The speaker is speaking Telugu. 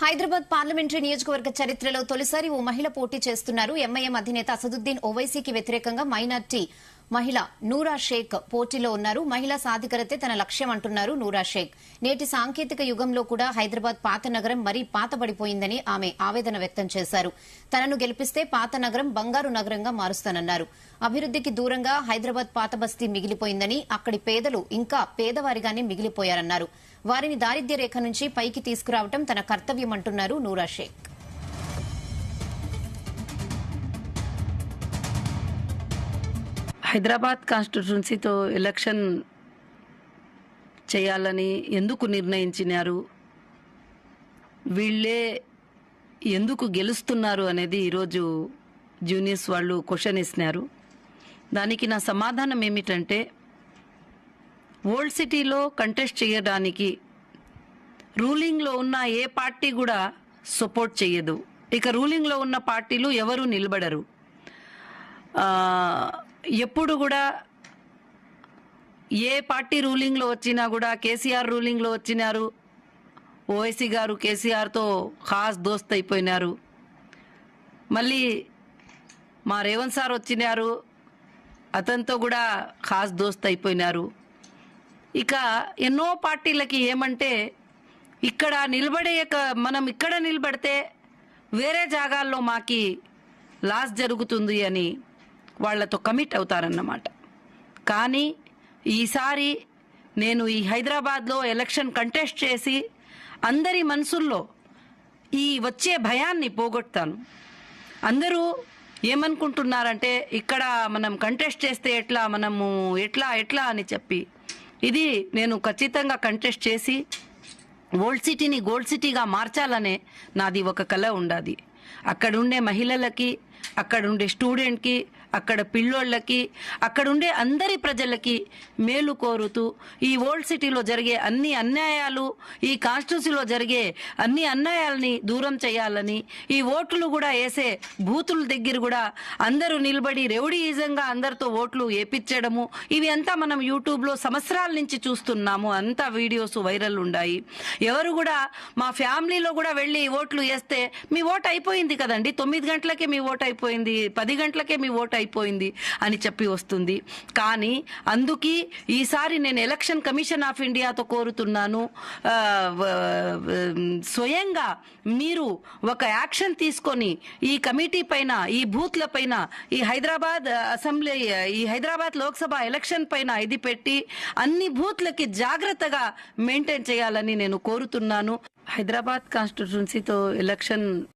హైదరాబాద్ పార్లమెంటరీ నియోజకవర్గ చరిత్రలో తొలిసారి ఓ మహిళ పోటీ చేస్తున్నారు. ఎంఐఎం అధినేత అసదుద్దీన్ ఓవైసీకి వ్యతిరేకంగా మైనార్టీ మహిళ నూరా షేక్ పోటీలో ఉన్నారు. మహిళా సాధికారతే తన లక్ష్యం అంటున్నారు నూరా షేక్. నేటి సాంకేతిక యుగంలో కూడా హైదరాబాద్ పాత నగరం మరీ పాతబడిపోయిందని ఆమె ఆవేదన వ్యక్తం చేశారు. తనను గెలిపిస్తే పాత నగరం బంగారు నగరంగా మారుస్తానన్నారు. అభివృద్దికి దూరంగా హైదరాబాద్ పాత బస్తీ మిగిలిపోయిందని, అక్కడి పేదలు ఇంకా పేదవారిగానే మిగిలిపోయారన్నారు. వారిని దారిద్ర్య రేఖ నుంచి పైకి తీసుకురావడం తన కర్తవ్యమంటున్నారు నూరా షేక్. హైదరాబాద్ కాన్స్టిట్యున్సీతో ఎలక్షన్ చేయాలని ఎందుకు నిర్ణయించినారు, వీళ్ళే ఎందుకు గెలుస్తున్నారు అనేది ఈరోజు జూనియర్స్ వాళ్ళు క్వశ్చన్ ఇస్తున్నారు. దానికి నా సమాధానం ఏమిటంటే, ఓల్డ్ సిటీలో కంటెస్ట్ చేయడానికి రూలింగ్లో ఉన్న ఏ పార్టీ కూడా సపోర్ట్ చేయదు. ఇక రూలింగ్లో ఉన్న పార్టీలు ఎవరు నిలబడరు. ఎప్పుడు కూడా ఏ పార్టీ రూలింగ్లో వచ్చినా కూడా, కేసీఆర్ రూలింగ్లో వచ్చినారు, ఓవైసీ గారు కేసీఆర్తో ఖాస్ దోస్త్ అయిపోయినారు. మళ్ళీ మా రేవంత్ సార్ వచ్చినారు, అతనితో కూడా ఖాస్ దోస్త్ అయిపోయినారు. ఇక ఎన్నో పార్టీలకి ఏమంటే, ఇక్కడ మనం ఇక్కడ నిలబడితే వేరే జాగాల్లో మాకి లాస్ జరుగుతుంది అని వాళ్లతో కమిట్ అవుతారన్నమాట. కానీ ఈసారి నేను ఈ హైదరాబాద్లో ఎలక్షన్ కంటెస్ట్ చేసి అందరి మనసుల్లో ఈ వచ్చే భయాన్ని పోగొడతాను. అందరూ ఏమనుకుంటున్నారంటే, ఇక్కడ మనం కంటెస్ట్ చేస్తే ఎట్లా అని చెప్పి, ఇది నేను ఖచ్చితంగా కంటెస్ట్ చేసి ఓల్డ్ సిటీని గోల్డ్ సిటీగా మార్చాలనే నాది ఒక కల ఉండాది. అక్కడుండే మహిళలకి, అక్కడుండే స్టూడెంట్కి, అక్కడ పిల్లోళ్ళకి, అక్కడుండే అందరి ప్రజలకి మేలు కోరుతూ ఈ ఓల్డ్ సిటీలో జరిగే అన్ని అన్యాయాలు, ఈ కాన్స్టిట్యూన్సీలో జరిగే అన్ని అన్యాయాలని దూరం చేయాలని, ఈ ఓట్లు కూడా వేసే బూతుల దగ్గర కూడా అందరూ నిలబడి రౌడీయిజంగా అందరితో ఓట్లు వేపించడము, ఇవి అంతా మనం యూట్యూబ్లో సంవత్సరాల నుంచి చూస్తున్నాము. అంతా వీడియోస్ వైరల్ ఉన్నాయి. ఎవరు కూడా మా ఫ్యామిలీలో కూడా వెళ్ళి ఓట్లు వేస్తే, మీ ఓటు అయిపోయింది కదండి, 9 గంటలకే మీ ఓటు అయిపోయింది, 10 గంటలకే మీ ఓటు అయిపోయింది అని చెప్పి వస్తుంది. కానీ అందుకే ఈసారి నేను ఎలక్షన్ కమిషన్ ఆఫ్ ఇండియాతో కోరుతున్నాను, స్వయంగా మీరు ఒక యాక్షన్ తీసుకొని ఈ కమిటీ పైన, ఈ బూత్ల పైన, ఈ హైదరాబాద్ అసెంబ్లీ, ఈ హైదరాబాద్ లోక్సభ ఎలక్షన్ పైన ఇది పెట్టి అన్ని బూత్లకి జాగ్రత్తగా మెయింటైన్ చేయాలని నేను కోరుతున్నాను. హైదరాబాద్ కాన్స్టిట్యున్సీతో ఎలక్షన్